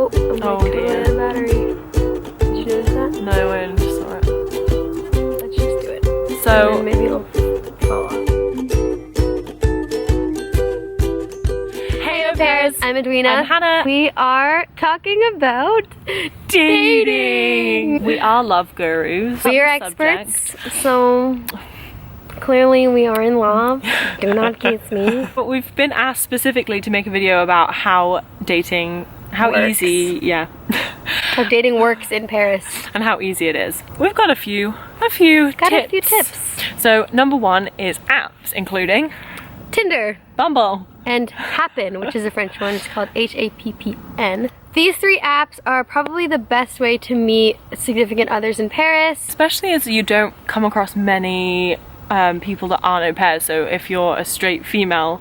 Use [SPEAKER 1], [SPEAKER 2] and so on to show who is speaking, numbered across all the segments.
[SPEAKER 1] Oh, I'm like
[SPEAKER 2] dear.
[SPEAKER 1] the battery. Did you notice that?
[SPEAKER 2] No, I just saw it.
[SPEAKER 1] Let's just do it.
[SPEAKER 2] So
[SPEAKER 1] And then maybe it'll fall off.
[SPEAKER 2] hey au pairs,
[SPEAKER 1] I'm Edwina.
[SPEAKER 2] I'm Hannah.
[SPEAKER 1] We are talking about dating.
[SPEAKER 2] We are love gurus.
[SPEAKER 1] We are
[SPEAKER 2] Subject.
[SPEAKER 1] experts, so clearly we are in love. Do not kiss me.
[SPEAKER 2] But we've been asked specifically to make a video about how dating, how
[SPEAKER 1] Works.
[SPEAKER 2] easy, yeah,
[SPEAKER 1] How dating works in Paris.
[SPEAKER 2] and how easy it is. We've got a few
[SPEAKER 1] Got
[SPEAKER 2] tips.
[SPEAKER 1] a few tips.
[SPEAKER 2] So number one is apps, including
[SPEAKER 1] Tinder
[SPEAKER 2] Bumble.
[SPEAKER 1] and Happen, which is a French one. It's called Happn. These three apps are probably the best way to meet significant others in Paris.
[SPEAKER 2] Especially as you don't come across many people that aren't au pairs. So if you're a straight female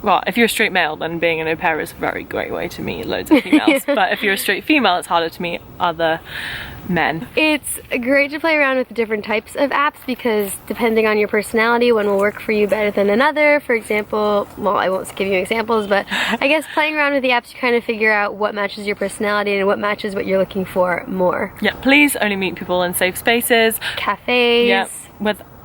[SPEAKER 2] well, if you're a straight male, then being an au pair is a very great way to meet loads of females. But if you're a straight female, it's harder to meet other men.
[SPEAKER 1] It's great to play around with different types of apps because depending on your personality, one will work for you better than another. For example, well, I won't give you examples, but I guess playing around with the apps, you kind of figure out what matches your personality and what matches what you're looking for more.
[SPEAKER 2] Yeah, please only meet people in safe spaces.
[SPEAKER 1] Cafes.
[SPEAKER 2] Yeah,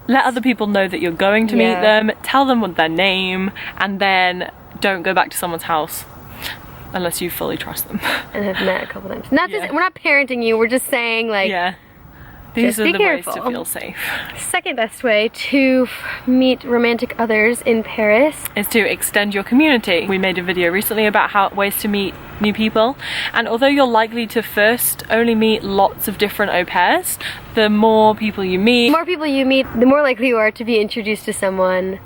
[SPEAKER 2] let other people know that you're going to meet them, tell them what their name, and then don't go back to someone's house unless you fully trust them.
[SPEAKER 1] And have met a couple times. Not just, we're not parenting you, we're just saying like,
[SPEAKER 2] Yeah, these
[SPEAKER 1] just
[SPEAKER 2] are
[SPEAKER 1] be
[SPEAKER 2] the
[SPEAKER 1] careful.
[SPEAKER 2] ways to feel safe.
[SPEAKER 1] Second best way to meet romantic others in Paris.
[SPEAKER 2] Is to extend your community. We made a video recently about ways to meet new people, and although you're likely to first only meet lots of different au pairs, the more people you meet,
[SPEAKER 1] The more people you meet, the more likely you are to be introduced to someone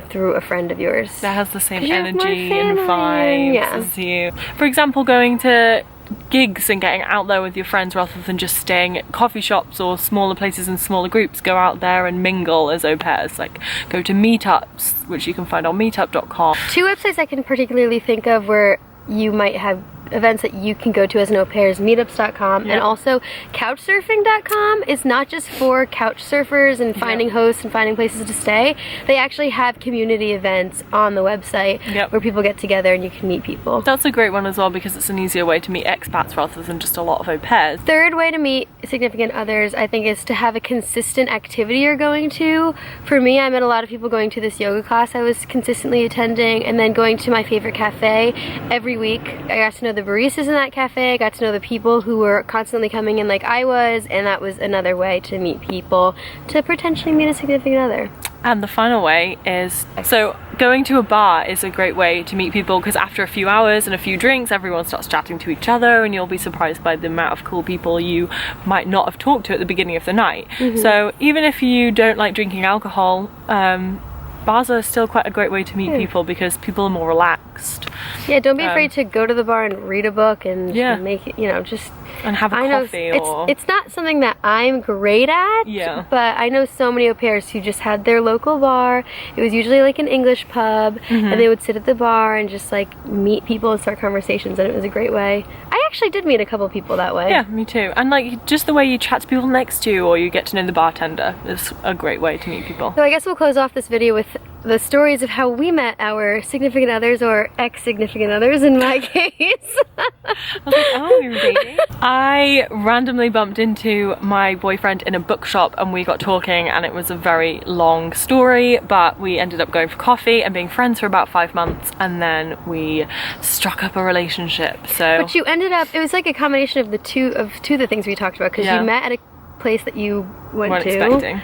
[SPEAKER 1] through a friend of yours.
[SPEAKER 2] that has the same
[SPEAKER 1] 'Cause you have more
[SPEAKER 2] energy and
[SPEAKER 1] family,
[SPEAKER 2] vibes
[SPEAKER 1] yeah.
[SPEAKER 2] as you. For example, going to gigs and getting out there with your friends rather than just staying at coffee shops or smaller places in smaller groups. Go out there and mingle as au pairs. Like, go to meetups, which you can find on meetup.com.
[SPEAKER 1] Two websites I can particularly think of where you might have events that you can go to as an au pair is meetups.com and also couchsurfing.com is not just for couch surfers and finding hosts and finding places to stay. They actually have community events on the website where people get together and you can meet people.
[SPEAKER 2] That's a great one as well because it's an easier way to meet expats rather than just a lot of au pairs.
[SPEAKER 1] Third way to meet significant others, I think, is to have a consistent activity you're going to. For me, I met a lot of people going to this yoga class I was consistently attending, and then going to my favorite cafe every week. I got to know the baristas in that cafe, I got to know the people who were constantly coming in like I was, and that was another way to meet people, to potentially meet a significant other.
[SPEAKER 2] And the final way is, so going to a bar is a great way to meet people because after a few hours and a few drinks, everyone starts chatting to each other and you'll be surprised by the amount of cool people you might not have talked to at the beginning of the night. So even if you don't like drinking alcohol, bars are still quite a great way to meet people because people are more relaxed.
[SPEAKER 1] Yeah, don't be afraid to go to the bar and read a book and make it, you know, just...
[SPEAKER 2] And have a coffee or...
[SPEAKER 1] It's not something that I'm great at, but I know so many au pairs who just had their local bar. It was usually like an English pub, and they would sit at the bar and just like meet people and start conversations, and it was a great way. I actually did meet a couple people that way.
[SPEAKER 2] Yeah, me too. And like just the way you chat to people next to you or you get to know the bartender is a great way to meet people.
[SPEAKER 1] So I guess we'll close off this video with the stories of how we met our significant others, or ex-significant others in my case.
[SPEAKER 2] I was like, oh, you're dating? I randomly bumped into my boyfriend in a bookshop and we got talking, and it was a very long story, but we ended up going for coffee and being friends for about 5 months, and then we struck up a relationship. So
[SPEAKER 1] But you ended up, it was like a combination of two of the things we talked about, because you met at a place that you went to,
[SPEAKER 2] expecting,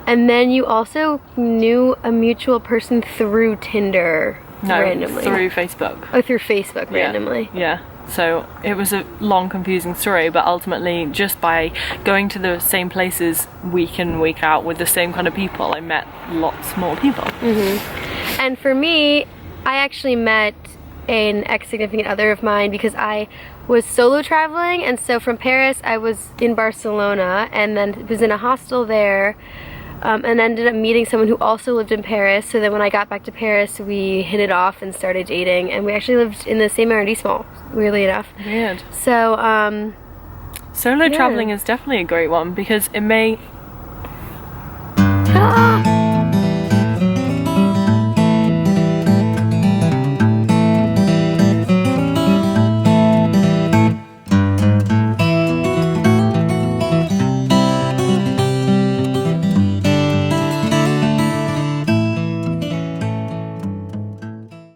[SPEAKER 1] and then you also knew a mutual person through Tinder randomly.
[SPEAKER 2] Through Facebook.
[SPEAKER 1] Oh, through Facebook randomly.
[SPEAKER 2] Yeah. So it was a long, confusing story, but ultimately just by going to the same places week in, week out with the same kind of people, I met lots more people.
[SPEAKER 1] And for me, I actually met an ex-significant other of mine because I was solo traveling, and so from Paris I was in Barcelona and then was in a hostel there, and ended up meeting someone who also lived in Paris. So then when I got back to Paris, we hit it off and started dating, and we actually lived in the same arrondissement, weirdly enough.
[SPEAKER 2] Weird.
[SPEAKER 1] So
[SPEAKER 2] solo traveling is definitely a great one because it may